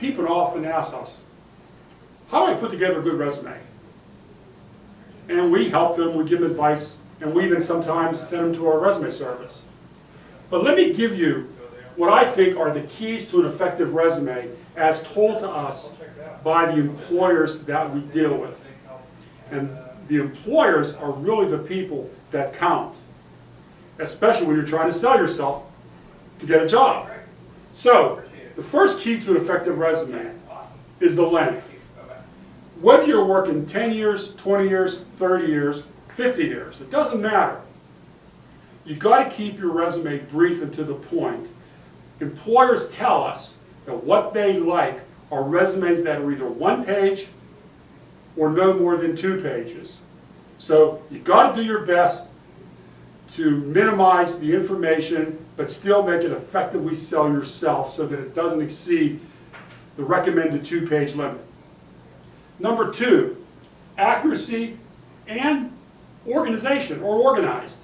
people often ask us, how do I put together a good resume? And we help them, we give them advice, and we even sometimes send them to our resume service. But let me give you what I think are the keys to an effective resume as told to us by the employers that we deal with. And the employers are really the people that count, especially when you're trying to sell yourself to get a job. So, the first key to an effective resume is the length. Whether you're working 10 years, 20 years, 30 years, 50 years, it doesn't matter. You've got to keep your resume brief and to the point. Employers tell us that what they like are resumes that are either 1 page or no more than 2 pages. So you've got to do your best to minimize the information, but still make it effectively sell yourself so that it doesn't exceed the recommended 2-page limit. Number 2, accuracy and organization, or organized.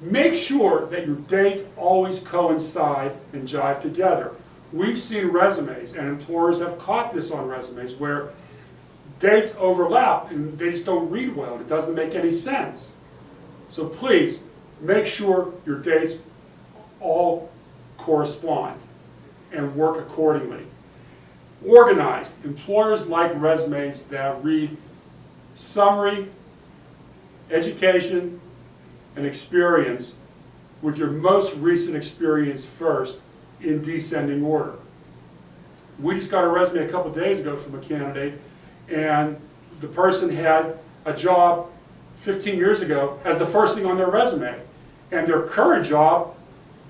Make sure that your dates always coincide and jive together. We've seen resumes, and employers have caught this on resumes, where dates overlap and they just don't read well. It doesn't make any sense. So please, make sure your dates all correspond and work accordingly. Organized. Employers like resumes that read summary, education, and experience with your most recent experience first in descending order. We just got a resume a couple days ago from a candidate, and the person had a job 15 years ago as the first thing on their resume, and their current job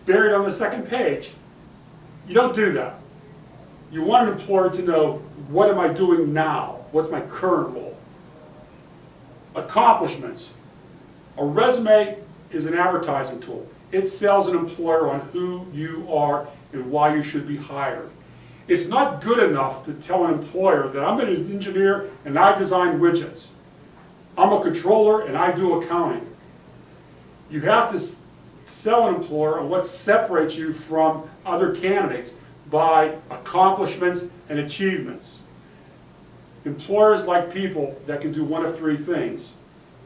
buried on the second page. You don't do that. You want an employer to know, what am I doing now? What's my current role? Accomplishments. A resume is an advertising tool. It sells an employer on who you are and why you should be hired. It's not good enough to tell an employer that I'm an engineer and I design widgets. I'm a controller and I do accounting. You have to sell an employer on what separates you from other candidates by accomplishments and achievements. Employers like people that can do one of 3 things.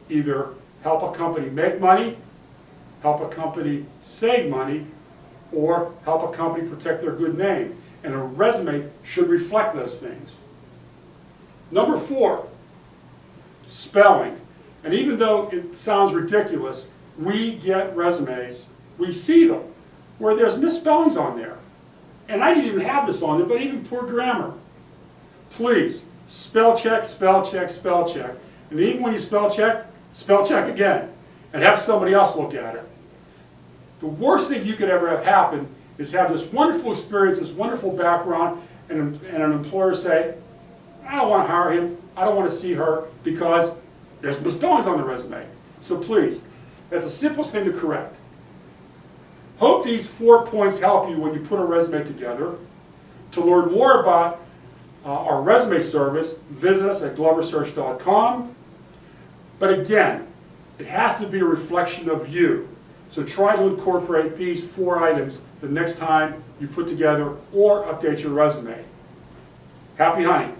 Either help a company make money, help a company save money, or help a company protect their good name. And a resume should reflect those things. Number 4, spelling. And even though it sounds ridiculous, we get resumes, we see them, where there's misspellings on there. And I didn't even have this on there, but even poor grammar. Please, spell check, spell check, spell check. And even when you spell check again, and have somebody else look at it. The worst thing you could ever have happen is have this wonderful experience, this wonderful background, and an employer say, I don't want to hire him, I don't want to see her, because there's misspellings on the resume. So please, that's the simplest thing to correct. Hope these 4 points help you when you put a resume together. To learn more about our resume service, visit us at gloversearch.com. But again, it has to be a reflection of you. So try to incorporate these 4 items the next time you put together or update your resume. Happy hunting.